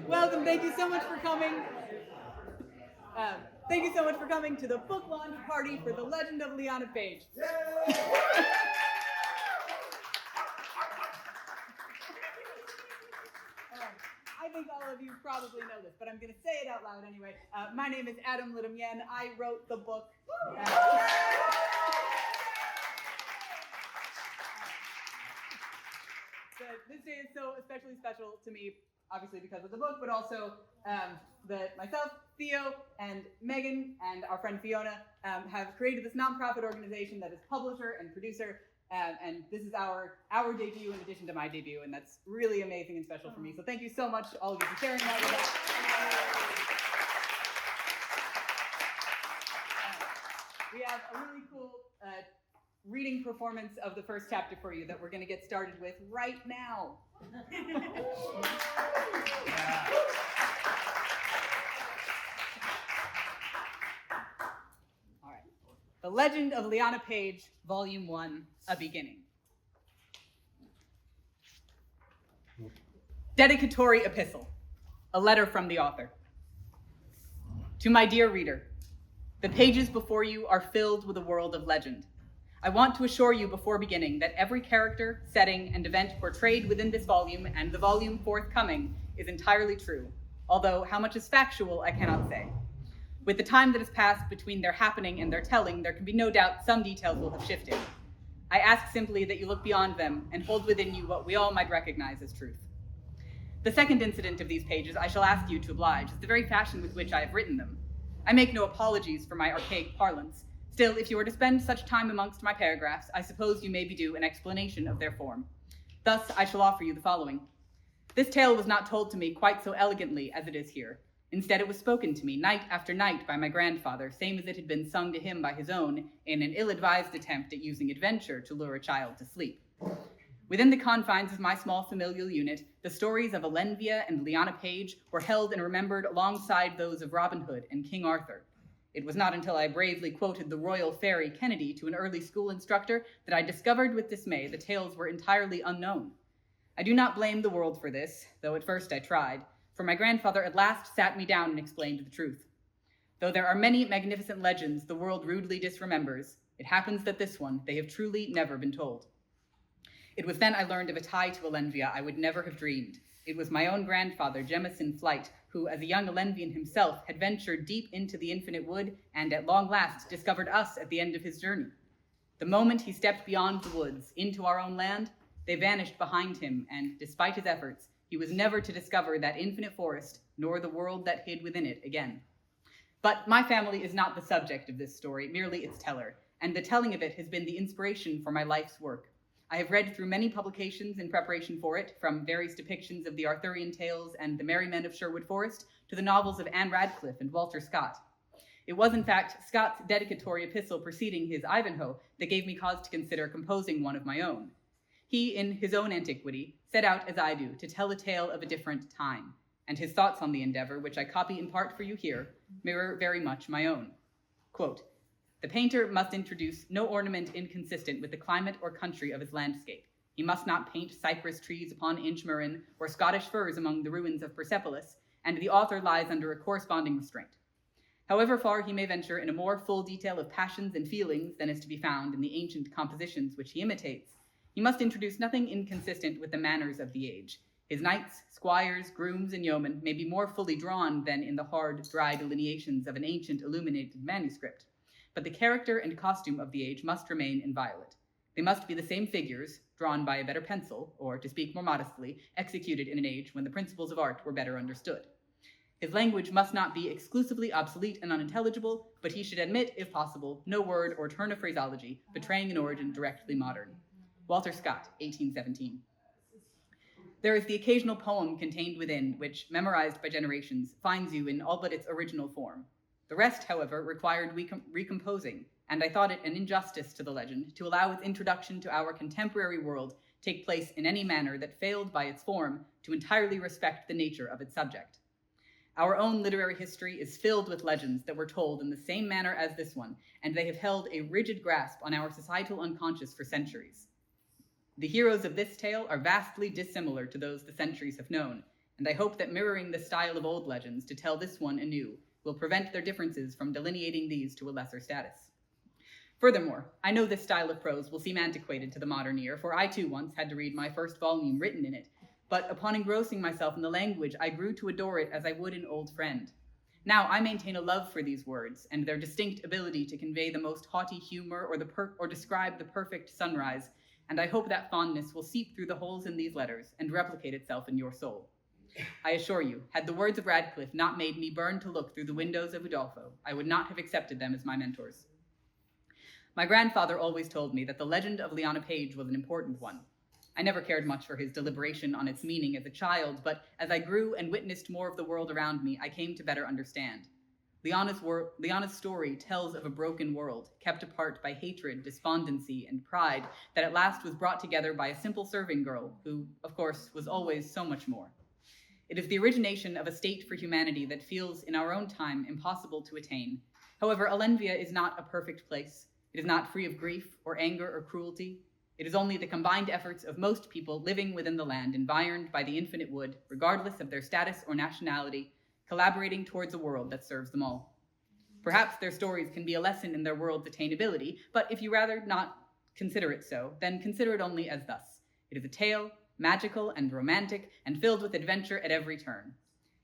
Welcome, thank you so much for coming. Thank you so much for coming to the book launch party for The Legend of Leanna Page. I think all of you probably know this, but I'm going to say it out loud anyway. My name is Adam Lidham-Yen. I wrote the book. This day is so especially special to me, obviously because of the book, but also that myself, Theo, and Megan, and our friend Fiona have created this nonprofit organization that is publisher and producer, and this is our debut in addition to my debut, and that's really amazing and special for me. So thank you so much, all of you, for sharing that with us. We have a really cool reading performance of the first chapter for you that we're going to get started with right now. All right. The Legend of Leanna Page, Volume 1, A Beginning. Dedicatory Epistle, a letter from the author. To my dear reader, the pages before you are filled with a world of legend. I want to assure you before beginning that every character, setting, and event portrayed within this volume and the volume forthcoming is entirely true, although how much is factual I cannot say. With the time that has passed between their happening and their telling, there can be no doubt some details will have shifted. I ask simply that you look beyond them and hold within you what we all might recognize as truth. The second incident of these pages I shall ask you to oblige is the very fashion with which I have written them. I make no apologies for my archaic parlance. Still, if you were to spend such time amongst my paragraphs, I suppose you may be due an explanation of their form. Thus, I shall offer you the following. This tale was not told to me quite so elegantly as it is here. Instead, it was spoken to me night after night by my grandfather, same as it had been sung to him by his own, in an ill-advised attempt at using adventure to lure a child to sleep. Within the confines of my small familial unit, the stories of Elenvia and Leanna Page were held and remembered alongside those of Robin Hood and King Arthur. It was not until I bravely quoted the royal fairy Kennedy to an early school instructor that I discovered with dismay the tales were entirely unknown. I do not blame the world for this, though at first I tried, for my grandfather at last sat me down and explained the truth. Though there are many magnificent legends the world rudely disremembers, it happens that this one they have truly never been told. It was then I learned of a tie to Elenvia I would never have dreamed. It was my own grandfather, Jemison Flight, who, as a young Elenvian himself, had ventured deep into the infinite wood and at long last discovered us at the end of his journey. The moment he stepped beyond the woods into our own land, they vanished behind him, and despite his efforts, he was never to discover that infinite forest, nor the world that hid within it again. But my family is not the subject of this story, merely its teller, and the telling of it has been the inspiration for my life's work. I have read through many publications in preparation for it, from various depictions of the Arthurian tales and the merry men of Sherwood Forest to the novels of Anne Radcliffe and Walter Scott. It was, in fact, Scott's dedicatory epistle preceding his Ivanhoe that gave me cause to consider composing one of my own. He, in his own antiquity, set out, as I do, to tell a tale of a different time, and his thoughts on the endeavor, which I copy in part for you here, mirror very much my own. Quote, the painter must introduce no ornament inconsistent with the climate or country of his landscape. He must not paint cypress trees upon Inchmarin or Scottish firs among the ruins of Persepolis, and the author lies under a corresponding restraint. However far he may venture in a more full detail of passions and feelings than is to be found in the ancient compositions which he imitates, he must introduce nothing inconsistent with the manners of the age. His knights, squires, grooms, and yeomen may be more fully drawn than in the hard, dry delineations of an ancient illuminated manuscript. But the character and costume of the age must remain inviolate. They must be the same figures, drawn by a better pencil, or, to speak more modestly, executed in an age when the principles of art were better understood. His language must not be exclusively obsolete and unintelligible, but he should admit, if possible, no word or turn of phraseology betraying an origin directly modern. Walter Scott, 1817. There is the occasional poem contained within, which, memorized by generations, finds you in all but its original form. The rest, however, required recomposing, and I thought it an injustice to the legend to allow its introduction to our contemporary world take place in any manner that failed by its form to entirely respect the nature of its subject. Our own literary history is filled with legends that were told in the same manner as this one, and they have held a rigid grasp on our societal unconscious for centuries. The heroes of this tale are vastly dissimilar to those the centuries have known, and I hope that mirroring the style of old legends to tell this one anew will prevent their differences from delineating these to a lesser status. Furthermore, I know this style of prose will seem antiquated to the modern ear, for I too once had to read my first volume written in it, but upon engrossing myself in the language, I grew to adore it as I would an old friend. Now I maintain a love for these words and their distinct ability to convey the most haughty humor or describe the perfect sunrise, and I hope that fondness will seep through the holes in these letters and replicate itself in your soul. I assure you, had the words of Radcliffe not made me burn to look through the windows of Udolpho, I would not have accepted them as my mentors. My grandfather always told me that the legend of Leanna Page was an important one. I never cared much for his deliberation on its meaning as a child, but as I grew and witnessed more of the world around me, I came to better understand. Leanna's story tells of a broken world, kept apart by hatred, despondency, and pride, that at last was brought together by a simple serving girl, who, of course, was always so much more. It is the origination of a state for humanity that feels, in our own time, impossible to attain. However, Elenvia is not a perfect place. It is not free of grief, or anger, or cruelty. It is only the combined efforts of most people living within the land environed by the infinite wood, regardless of their status or nationality, collaborating towards a world that serves them all. Perhaps their stories can be a lesson in their world's attainability, but if you rather not consider it so, then consider it only as thus. It is a tale, magical and romantic, and filled with adventure at every turn.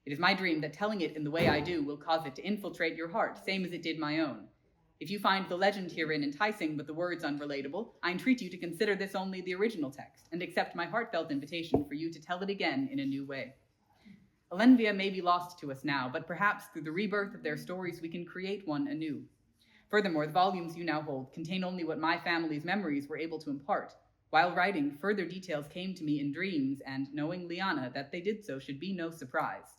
It is my dream that telling it in the way I do will cause it to infiltrate your heart, same as it did my own. If you find the legend herein enticing but the words unrelatable, I entreat you to consider this only the original text, and accept my heartfelt invitation for you to tell it again in a new way. Elenvia may be lost to us now, but perhaps through the rebirth of their stories we can create one anew. Furthermore, the volumes you now hold contain only what my family's memories were able to impart. While writing, further details came to me in dreams, and knowing Leanna, that they did so should be no surprise.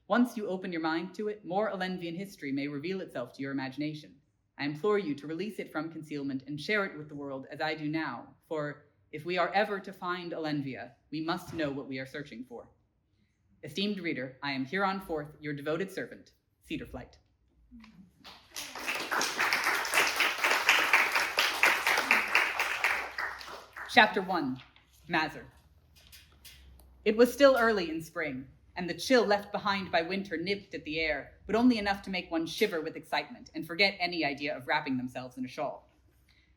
Once you open your mind to it, more Elenvian history may reveal itself to your imagination. I implore you to release it from concealment and share it with the world as I do now, for if we are ever to find Elenvia, we must know what we are searching for. Esteemed reader, I am hereonforth your devoted servant, Cedarflight. Chapter 1, Mazur. It was still early in spring, and the chill left behind by winter nipped at the air, but only enough to make one shiver with excitement and forget any idea of wrapping themselves in a shawl.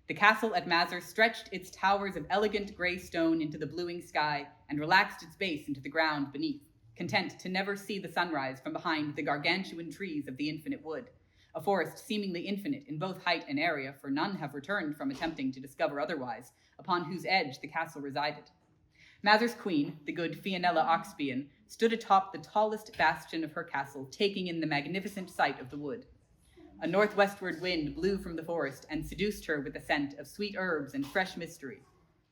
The castle at Mazur stretched its towers of elegant gray stone into the bluing sky and relaxed its base into the ground beneath, content to never see the sunrise from behind the gargantuan trees of the infinite wood, a forest seemingly infinite in both height and area, for none have returned from attempting to discover otherwise, upon whose edge the castle resided. Mazur's queen, the good Fianella Oxpian, stood atop the tallest bastion of her castle, taking in the magnificent sight of the wood. A northwestward wind blew from the forest and seduced her with the scent of sweet herbs and fresh mystery.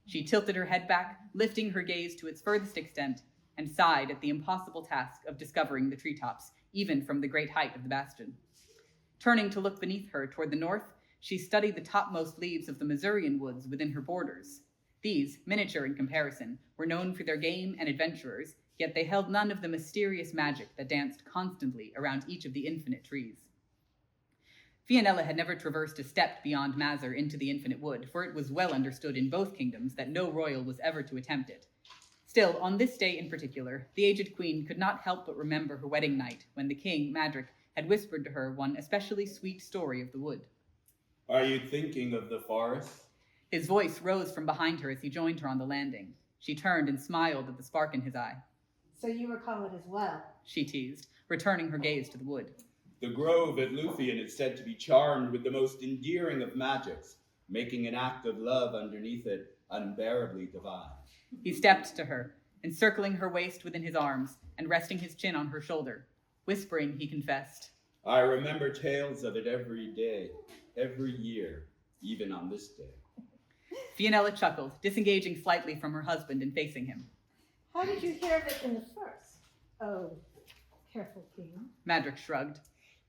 She tilted her head back, lifting her gaze to its furthest extent, and sighed at the impossible task of discovering the treetops, even from the great height of the bastion. Turning to look beneath her toward the north, she studied the topmost leaves of the Masurian woods within her borders. These, miniature in comparison, were known for their game and adventurers, yet they held none of the mysterious magic that danced constantly around each of the infinite trees. Fianella had never traversed a step beyond Mazur into the infinite wood, for it was well understood in both kingdoms that no royal was ever to attempt it. Still, on this day in particular, the aged queen could not help but remember her wedding night, when the king, Madric, had whispered to her one especially sweet story of the wood. Are you thinking of the forest? His voice rose from behind her as he joined her on the landing. She turned and smiled at the spark in his eye. So you recall it as well? She teased, returning her gaze to the wood. The grove at Luthien is said to be charmed with the most endearing of magics, making an act of love underneath it unbearably divine. He stepped to her, encircling her waist within his arms and resting his chin on her shoulder. Whispering, he confessed, I remember tales of it every day, every year, even on this day. Fianella chuckled, disengaging slightly from her husband and facing him. How did you hear of it in the first? Oh, careful, King. Madric shrugged.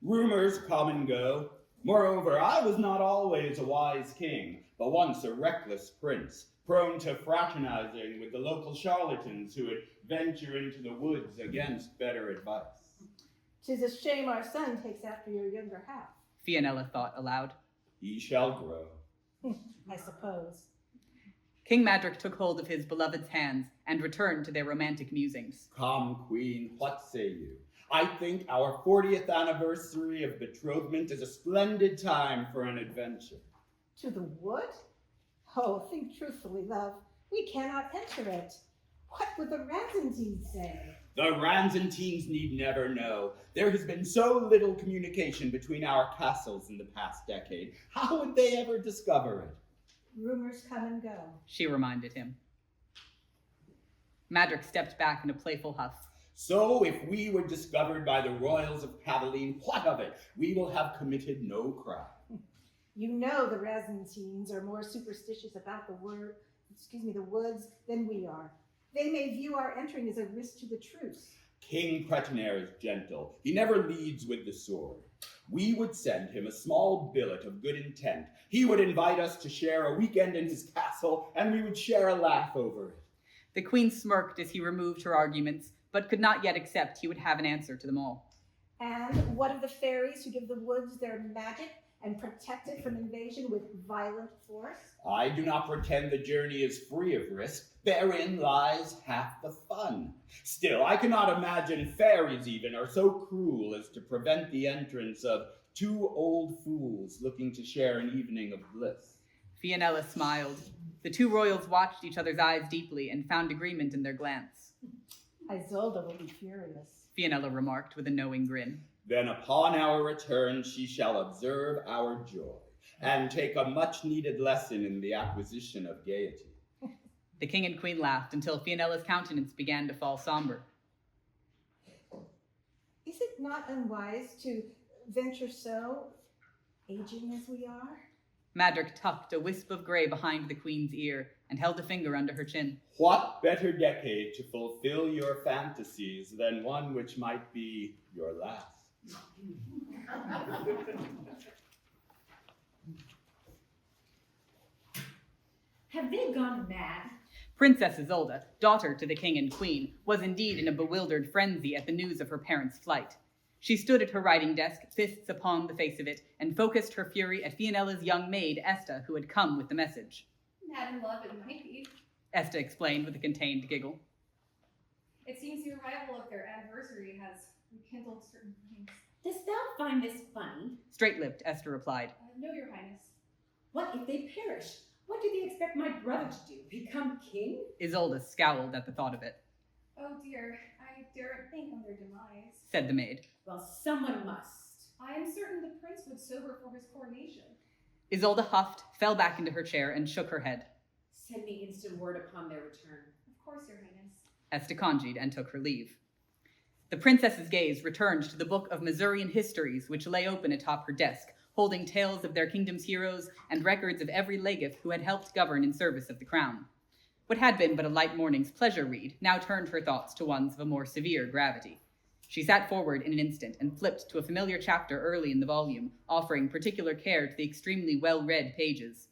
Rumors come and go. Moreover, I was not always a wise king, but once a reckless prince, prone to fraternizing with the local charlatans who would venture into the woods against better advice. 'Tis a shame our son takes after your younger half. Fianella thought aloud. He shall grow. I suppose. King Madric took hold of his beloved's hands and returned to their romantic musings. Come, Queen, what say you? I think our 40th anniversary of betrothment is a splendid time for an adventure. To the wood? Oh, think truthfully, love. We cannot enter it. What would the Razentines say? The Ranzentines need never know. There has been so little communication between our castles in the past decade. How would they ever discover it? Rumors come and go. She reminded him. Madrick stepped back in a playful huff. So if we were discovered by the royals of Cataline, what of it? We will have committed no crime. You know the Razentines are more superstitious about the woods than we are. They may view our entering as a risk to the truce. King Pretenaire is gentle. He never leads with the sword. We would send him a small billet of good intent. He would invite us to share a weekend in his castle, and we would share a laugh over it. The queen smirked as he removed her arguments, but could not yet accept he would have an answer to them all. And what of the fairies who give the woods their magic and protect it from invasion with violent force? I do not pretend the journey is free of risk. Therein lies half the fun. Still, I cannot imagine fairies even are so cruel as to prevent the entrance of two old fools looking to share an evening of bliss. Fianella smiled. The two royals watched each other's eyes deeply and found agreement in their glance. Isolde will be furious, Fianella remarked with a knowing grin. Then upon our return she shall observe our joy, and take a much-needed lesson in the acquisition of gaiety. The king and queen laughed until Fianella's countenance began to fall somber. Is it not unwise to venture so, aging as we are? Madrick tucked a wisp of gray behind the queen's ear and held a finger under her chin. What better decade to fulfill your fantasies than one which might be your last? Have they gone mad? Princess Isolde, daughter to the king and queen, was indeed in a bewildered frenzy at the news of her parents' flight. She stood at her writing desk, fists upon the face of it, and focused her fury at Fianella's young maid, Esta, who had come with the message. Mad in love it might be. Esta explained with a contained giggle. It seems the arrival of their anniversary has rekindled certain things. Dost thou find this funny? Straight-lipped, Esta replied. No, your highness. What if they perish? What do they expect my brother to do? Become king? Isolde scowled at the thought of it. Oh dear, I daren't think on their demise. Said the maid. Well, someone must. I am certain the prince would sober for his coronation. Isolde huffed, fell back into her chair, and shook her head. Send me instant word upon their return. Of course, your highness. Esta congeed and took her leave. The princess's gaze returned to the book of Missourian histories which lay open atop her desk, holding tales of their kingdom's heroes and records of every legate who had helped govern in service of the crown. What had been but a light morning's pleasure read now turned her thoughts to ones of a more severe gravity. She sat forward in an instant and flipped to a familiar chapter early in the volume, offering particular care to the extremely well-read pages.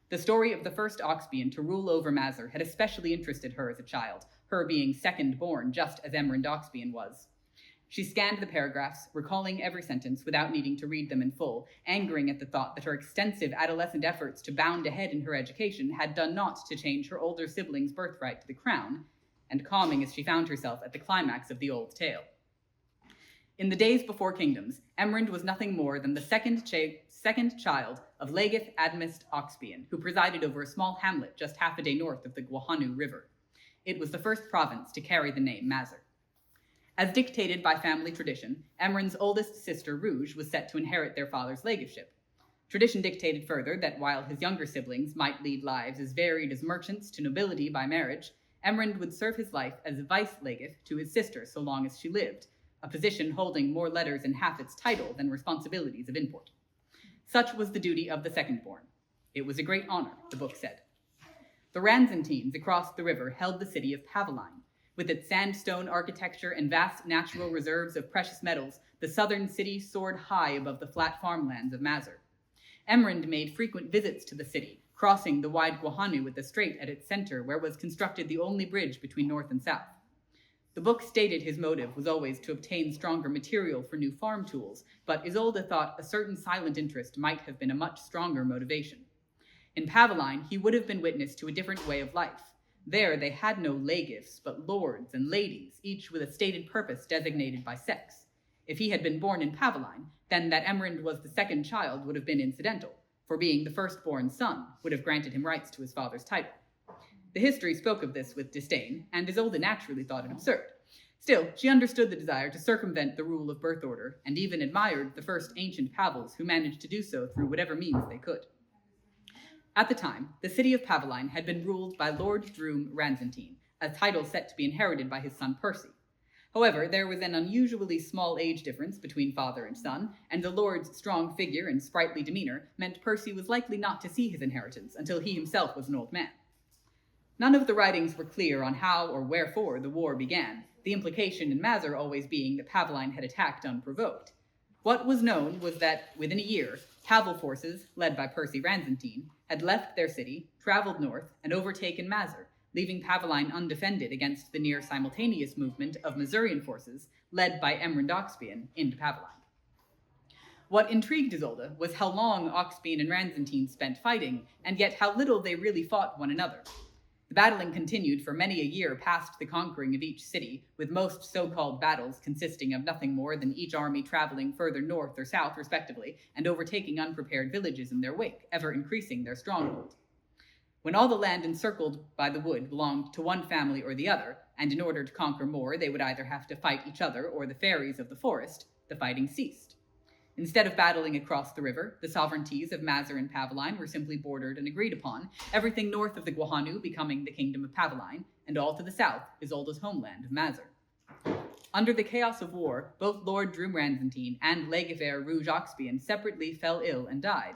The story of the first Oxbian to rule over Mazar had especially interested her as a child, her being second-born just as Emerald Oxbian was. She scanned the paragraphs, recalling every sentence without needing to read them in full, angering at the thought that her extensive adolescent efforts to bound ahead in her education had done naught to change her older sibling's birthright to the crown, and calming as she found herself at the climax of the old tale. In the days before kingdoms, Emerald was nothing more than the second child of Legith Admist Oxbian, who presided over a small hamlet just half a day north of the Guahanu River. It was the first province to carry the name Mazar. As dictated by family tradition, Emerald's oldest sister, Rouge, was set to inherit their father's legateship. Tradition dictated further that while his younger siblings might lead lives as varied as merchants to nobility by marriage, Emerald would serve his life as vice-legate to his sister so long as she lived, a position holding more letters in half its title than responsibilities of import. Such was the duty of the second-born. It was a great honor, the book said. The Ranzentines across the river held the city of Paveline. With its sandstone architecture and vast natural reserves of precious metals, the southern city soared high above the flat farmlands of Mazar. Emerald made frequent visits to the city, crossing the wide Guahanu with the strait at its center where was constructed the only bridge between north and south. The book stated his motive was always to obtain stronger material for new farm tools, but Isolde thought a certain silent interest might have been a much stronger motivation. In Paveline, he would have been witness to a different way of life. There they had no lay-gifts, but lords and ladies, each with a stated purpose designated by sex. If he had been born in Paveline, then that Emerald was the second child would have been incidental, for being the firstborn son would have granted him rights to his father's title. The history spoke of this with disdain, and Isolde naturally thought it absurd. Still, she understood the desire to circumvent the rule of birth order, and even admired the first ancient Pavels who managed to do so through whatever means they could. At the time, the city of Paveline had been ruled by Lord Droom Ranzentine, a title set to be inherited by his son Percy. However, there was an unusually small age difference between father and son, and the lord's strong figure and sprightly demeanor meant Percy was likely not to see his inheritance until he himself was an old man. None of the writings were clear on how or wherefore the war began, the implication in Mazar always being that Paveline had attacked unprovoked. What was known was that, within a year, Pavel forces, led by Percy Ranzentine, had left their city, traveled north, and overtaken Mazar, leaving Paveline undefended against the near-simultaneous movement of Mazurian forces, led by Emrand Oxbian, into Paveline. What intrigued Isolde was how long Oxbian and Ranzentine spent fighting, and yet how little they really fought one another. The battling continued for many a year past the conquering of each city, with most so-called battles consisting of nothing more than each army traveling further north or south, respectively, and overtaking unprepared villages in their wake, ever increasing their stronghold. When all the land encircled by the wood belonged to one family or the other, and in order to conquer more they would either have to fight each other or the fairies of the forest, the fighting ceased. Instead of battling across the river, the sovereignties of Mazar and Paveline were simply bordered and agreed upon, everything north of the Guahanu becoming the kingdom of Paveline, and all to the south, Isolde's homeland of Mazar. Under the chaos of war, both Lord Droom Ranzentine and Legefair Rouge Oxbian separately fell ill and died.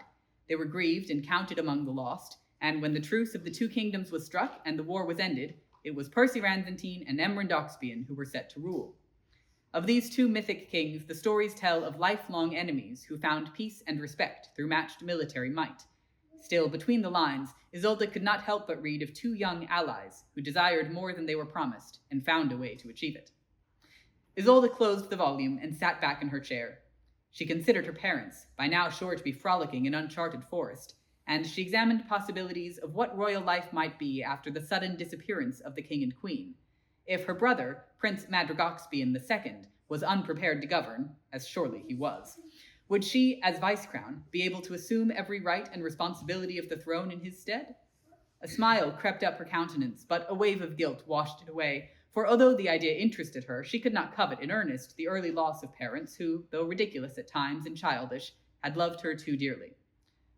They were grieved and counted among the lost, and when the truce of the two kingdoms was struck and the war was ended, it was Percy Ranzentine and Emrand Oxbian who were set to rule. Of these two mythic kings, the stories tell of lifelong enemies who found peace and respect through matched military might. Still, between the lines, Isolde could not help but read of two young allies who desired more than they were promised and found a way to achieve it. Isolde closed the volume and sat back in her chair. She considered her parents, by now sure to be frolicking in uncharted forest, and she examined possibilities of what royal life might be after the sudden disappearance of the king and queen. If her brother, Prince Madrigoxbian II, was unprepared to govern, as surely he was, would she, as vice-crown, be able to assume every right and responsibility of the throne in his stead? A smile crept up her countenance, but a wave of guilt washed it away, for although the idea interested her, she could not covet in earnest the early loss of parents who, though ridiculous at times and childish, had loved her too dearly.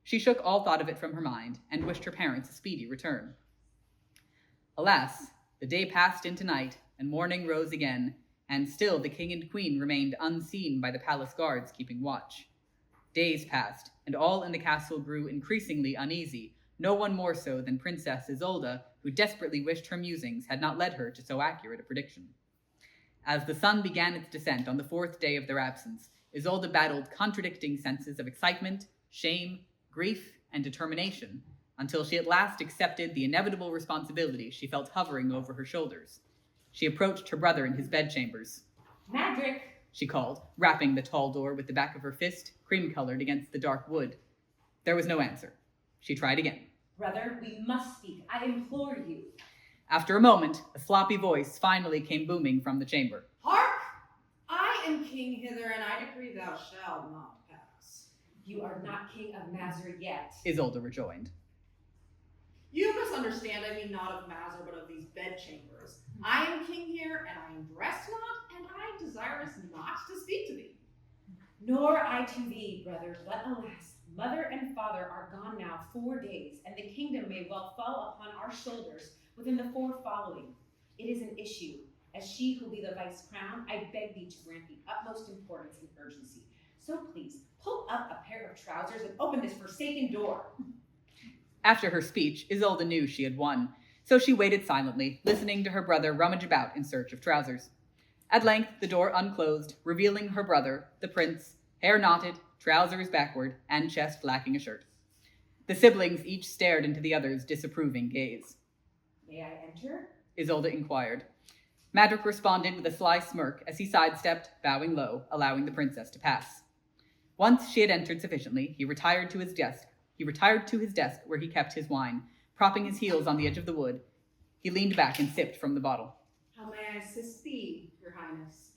She shook all thought of it from her mind, and wished her parents a speedy return. Alas, the day passed into night, and morning rose again, and still the king and queen remained unseen by the palace guards keeping watch. Days passed, and all in the castle grew increasingly uneasy, no one more so than Princess Isolde, who desperately wished her musings had not led her to so accurate a prediction. As the sun began its descent on the fourth day of their absence, Isolde battled contradicting senses of excitement, shame, grief, and determination, until she at last accepted the inevitable responsibility she felt hovering over her shoulders. She approached her brother in his bedchambers. Madrick! She called, rapping the tall door with the back of her fist, cream-colored against the dark wood. There was no answer. She tried again. Brother, we must speak. I implore you. After a moment, a sloppy voice finally came booming from the chamber. Hark! I am king hither, and I decree thou shalt not pass. You are not king of Mazar yet. Isolde rejoined. You misunderstand, I mean not of Mazar, but of these bedchambers. I am king here, and I am dressed not, and I desirous not to speak to thee. Nor I to thee, brother, but alas, mother and father are gone now 4 days, and the kingdom may well fall upon our shoulders within the 4 following. It is an issue. As she who be the vice crown, I beg thee to grant the utmost importance and urgency. So please, pull up a pair of trousers and open this forsaken door. After her speech, Isolde knew she had won, so she waited silently, listening to her brother rummage about in search of trousers. At length, the door unclosed, revealing her brother, the prince, hair knotted, trousers backward, and chest lacking a shirt. The siblings each stared into the other's disapproving gaze. May I enter? Isolde inquired. Madrick responded with a sly smirk as he sidestepped, bowing low, allowing the princess to pass. Once she had entered sufficiently, he retired to his desk where he kept his wine, propping his heels on the edge of the wood. He leaned back and sipped from the bottle. How may I assist thee, your highness?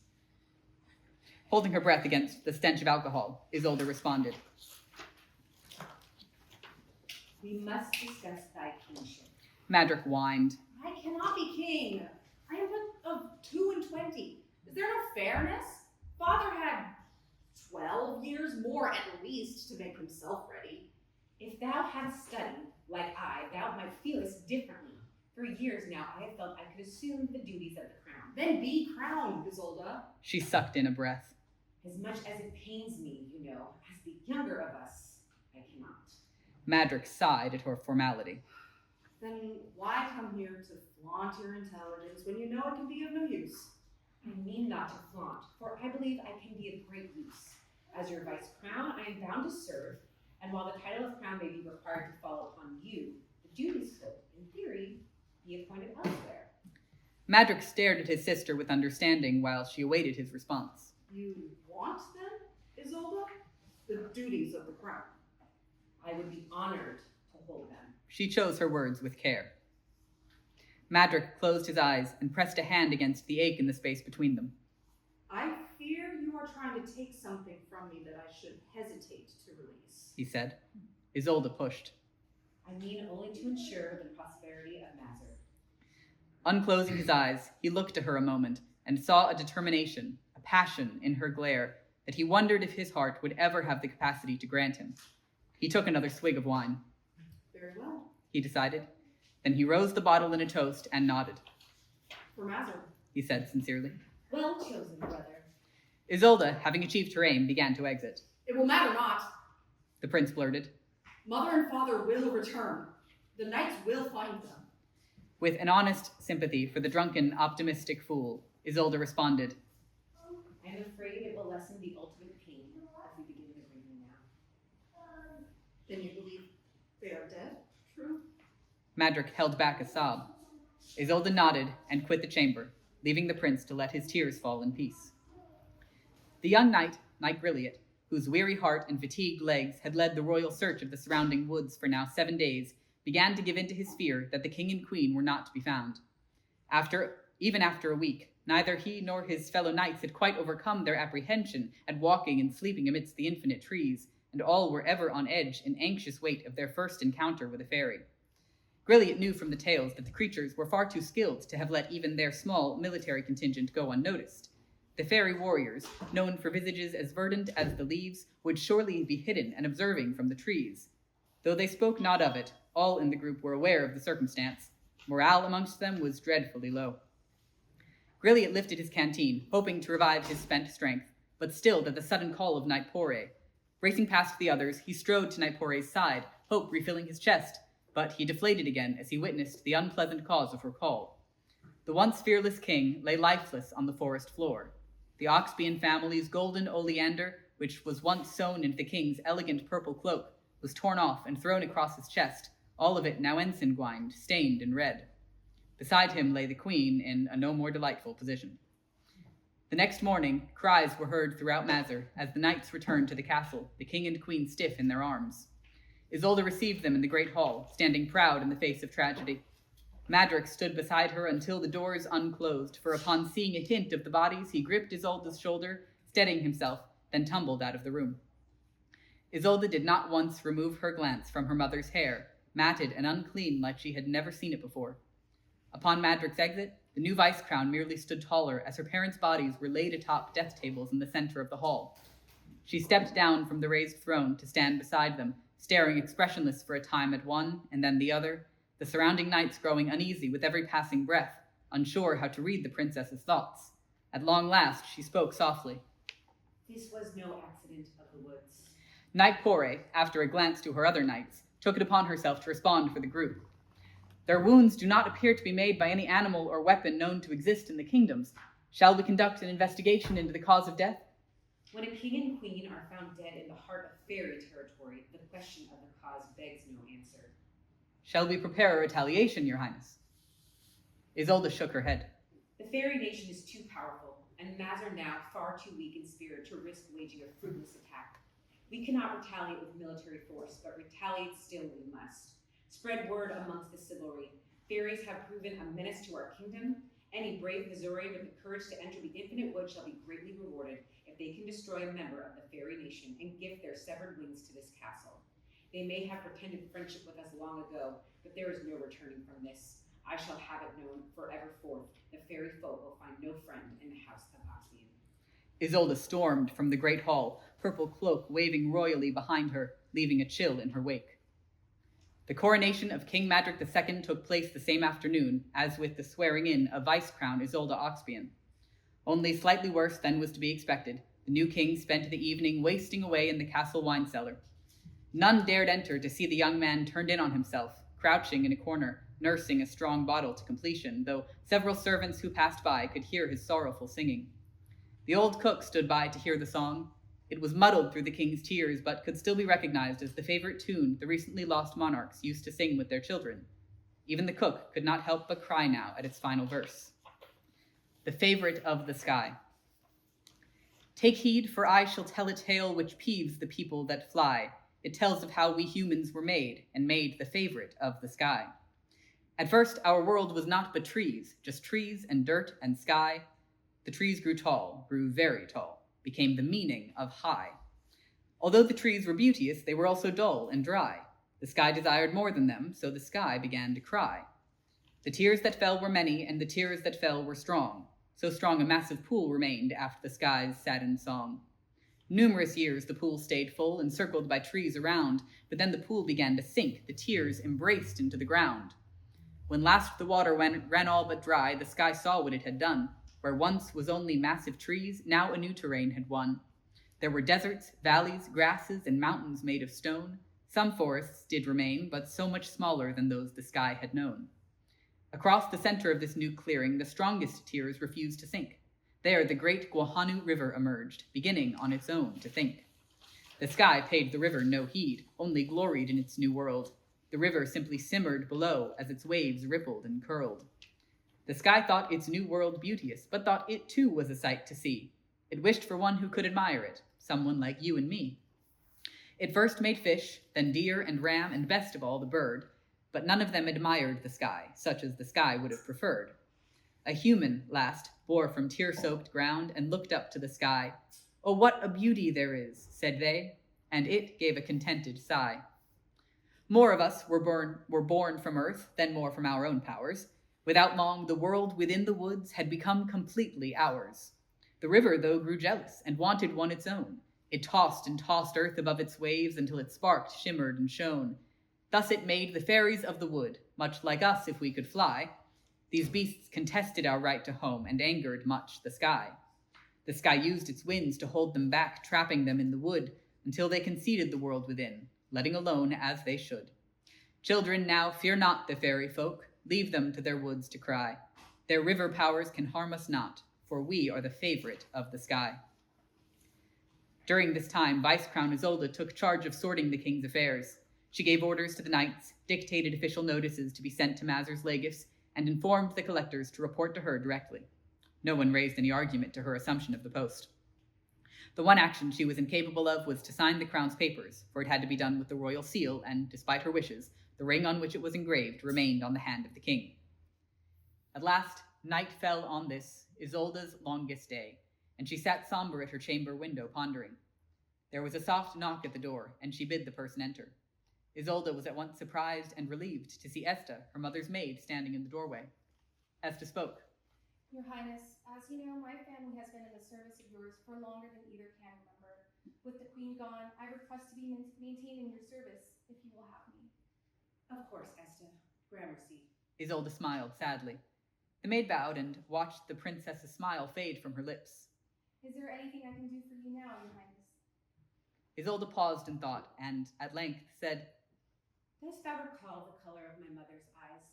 Holding her breath against the stench of alcohol, Isolde responded. We must discuss thy kingship. Madrick whined. I cannot be king. I am but of 22. Is there no fairness? Father had 12 years more at least to make himself ready. If thou hadst studied, like I, thou might feelest differently. For years now, I have felt I could assume the duties of the crown. Then be crowned, Isolde. She sucked in a breath. As much as it pains me, you know, as the younger of us, I cannot. Madrick sighed at her formality. Then why come here to flaunt your intelligence when you know it can be of no use? I mean not to flaunt, for I believe I can be of great use. As your vice crown, I am bound to serve, and while the title of crown may be required to fall upon you, the duties could, in theory, be appointed elsewhere. Madrick stared at his sister with understanding while she awaited his response. You want, then, Isolde? The duties of the crown. I would be honored to hold them. She chose her words with care. Madrick closed his eyes and pressed a hand against the ache in the space between them. I fear you are trying to take something from me that I should hesitate to release. He said. Isolde pushed. I mean only to ensure the prosperity of Mazur. Unclosing his eyes, he looked to her a moment and saw a determination, a passion in her glare that he wondered if his heart would ever have the capacity to grant him. He took another swig of wine. Very well. He decided. Then he rose the bottle in a toast and nodded. For Mazur. He said sincerely. Well chosen, brother. Isolde, having achieved her aim, began to exit. It will matter not. The prince blurted. Mother and father will return. The knights will find them. With an honest sympathy for the drunken, optimistic fool, Isolde responded. I am afraid it will lessen the ultimate pain as we begin the grieving now. Then you believe they are dead? True. Madrick held back a sob. Isolde nodded and quit the chamber, leaving the prince to let his tears fall in peace. The young knight, Knight Grilliot, whose weary heart and fatigued legs had led the royal search of the surrounding woods for now 7 days, began to give in to his fear that the king and queen were not to be found. Even after a week, neither he nor his fellow knights had quite overcome their apprehension at walking and sleeping amidst the infinite trees, and all were ever on edge in anxious wait of their first encounter with a fairy. Grilliot knew from the tales that the creatures were far too skilled to have let even their small military contingent go unnoticed. The fairy warriors, known for visages as verdant as the leaves, would surely be hidden and observing from the trees. Though they spoke not of it, all in the group were aware of the circumstance. Morale amongst them was dreadfully low. Grilliot lifted his canteen, hoping to revive his spent strength, but stilled at the sudden call of Knight Poré. Racing past the others, he strode to Knight Poré's side, hope refilling his chest, but he deflated again as he witnessed the unpleasant cause of her call. The once fearless king lay lifeless on the forest floor. The Oxbian family's golden oleander, which was once sewn into the king's elegant purple cloak, was torn off and thrown across his chest, all of it now ensign-gwined, stained in red. Beside him lay the queen in a no more delightful position. The next morning, cries were heard throughout Mazur as the knights returned to the castle, the king and queen stiff in their arms. Isolde received them in the great hall, standing proud in the face of tragedy. Madrick stood beside her until the doors unclosed, for upon seeing a hint of the bodies, he gripped Isolde's shoulder, steadying himself, then tumbled out of the room. Isolde did not once remove her glance from her mother's hair, matted and unclean like she had never seen it before. Upon Madrick's exit, the new vice crown merely stood taller as her parents' bodies were laid atop death tables in the center of the hall. She stepped down from the raised throne to stand beside them, staring expressionless for a time at one and then the other, the surrounding knights growing uneasy with every passing breath, unsure how to read the princess's thoughts. At long last, she spoke softly. This was no accident of the woods. Knight Poré, after a glance to her other knights, took it upon herself to respond for the group. Their wounds do not appear to be made by any animal or weapon known to exist in the kingdoms. Shall we conduct an investigation into the cause of death? When a king and queen are found dead in the heart of fairy territory, the question of the cause begs no answer. Shall we prepare a retaliation, your highness? Isolde shook her head. The fairy nation is too powerful, and Mazur now far too weak in spirit to risk waging a fruitless attack. We cannot retaliate with military force, but retaliate still we must. Spread word amongst the civilry. Fairies have proven a menace to our kingdom. Any brave Missourian with the courage to enter the infinite wood shall be greatly rewarded if they can destroy a member of the fairy nation and gift their severed wings to this castle. They may have pretended friendship with us long ago, but there is no returning from this. I shall have it known forever forth. The fairy folk will find no friend in the house of Oxbian. Isolde stormed from the great hall, purple cloak waving royally behind her, leaving a chill in her wake. The coronation of King Madric II took place the same afternoon, as with the swearing in of Vice Crown Isolde Oxbian. Only slightly worse than was to be expected, the new king spent the evening wasting away in the castle wine cellar. None dared enter to see the young man turned in on himself, crouching in a corner, nursing a strong bottle to completion, though several servants who passed by could hear his sorrowful singing. The old cook stood by to hear the song. It was muddled through the king's tears, but could still be recognized as the favorite tune the recently lost monarchs used to sing with their children. Even the cook could not help but cry now at its final verse. The favorite of the sky. Take heed, for I shall tell a tale which peeves the people that fly. It tells of how we humans were made, and made the favorite of the sky. At first, our world was naught but trees, just trees and dirt and sky. The trees grew tall, grew very tall, became the meaning of high. Although the trees were beauteous, they were also dull and dry. The sky desired more than them, so the sky began to cry. The tears that fell were many, and the tears that fell were strong. So strong a massive pool remained after the sky's saddened song. Numerous years the pool stayed full, encircled by trees around, but then the pool began to sink, the tears embraced into the ground. When last the water ran all but dry, the sky saw what it had done. Where once was only massive trees, now a new terrain had won. There were deserts, valleys, grasses, and mountains made of stone. Some forests did remain, but so much smaller than those the sky had known. Across the center of this new clearing, the strongest tears refused to sink. There the great Guahanu River emerged, beginning on its own to think. The sky paid the river no heed, only gloried in its new world. The river simply simmered below as its waves rippled and curled. The sky thought its new world beauteous, but thought it too was a sight to see. It wished for one who could admire it, someone like you and me. It first made fish, then deer and ram, and best of all the bird, but none of them admired the sky, such as the sky would have preferred. A human, last, bore from tear-soaked ground and looked up to the sky. "Oh, what a beauty there is," said they, and it gave a contented sigh. More of us were born from earth, then more from our own powers. Without long, the world within the woods had become completely ours. The river, though, grew jealous and wanted one its own. It tossed and tossed earth above its waves until it sparked, shimmered, and shone. Thus it made the fairies of the wood, much like us if we could fly. These beasts contested our right to home and angered much the sky. The sky used its winds to hold them back, trapping them in the wood, until they conceded the world within, letting alone as they should. Children, now fear not the fairy folk, leave them to their woods to cry. Their river powers can harm us not, for we are the favorite of the sky. During this time, Vice Crown Isolde took charge of sorting the king's affairs. She gave orders to the knights, dictated official notices to be sent to Mazer's Legis, and informed the collectors to report to her directly. No one raised any argument to her assumption of the post. The one action she was incapable of was to sign the crown's papers, for it had to be done with the royal seal, and, despite her wishes, the ring on which it was engraved remained on the hand of the king. At last, night fell on this, Isolde's longest day, and she sat somber at her chamber window, pondering. There was a soft knock at the door, and she bid the person enter. Isolde was at once surprised and relieved to see Esta, her mother's maid, standing in the doorway. Esta spoke. Your Highness, as you know, my family has been in the service of yours for longer than either can remember. With the Queen gone, I request to be maintained in your service, if you will have me. Of course, Esta. Gramercy. Isolde smiled sadly. The maid bowed and watched the princess's smile fade from her lips. Is there anything I can do for you now, Your Highness? Isolde paused in thought, and at length said, Dost thou recall the color of my mother's eyes?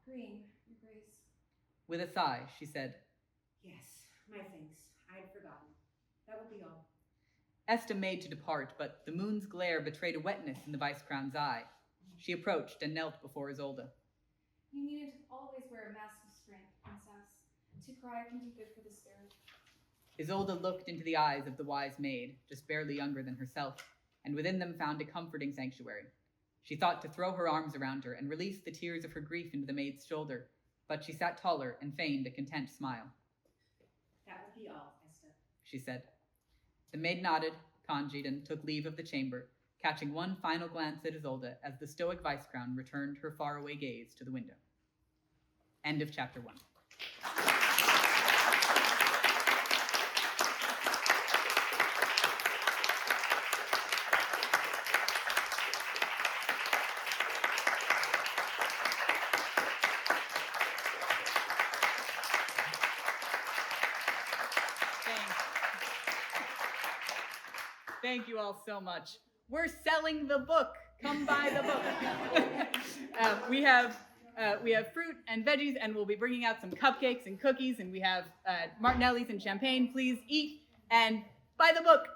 Green, Your Grace. with a sigh, she said, Yes, my thanks. I had forgotten. That will be all. Esta made to depart, but the moon's glare betrayed a wetness in the vice crown's eye. She approached and knelt before Isolde. You needn't always wear a mask of strength, Princess. To cry can do good for the spirit. Isolde looked into the eyes of the wise maid, just barely younger than herself, and within them found a comforting sanctuary. She thought to throw her arms around her and release the tears of her grief into the maid's shoulder, but she sat taller and feigned a content smile. That would be all, Esther. She said. The maid nodded, congeed, and took leave of the chamber, catching one final glance at Isolde as the stoic vice-crown returned her faraway gaze to the window. End of chapter 1. Thank you all so much. We're selling the book. Come buy the book. We have fruit and veggies, and we'll be bringing out some cupcakes and cookies, and we have Martinelli's and champagne. Please eat and buy the book.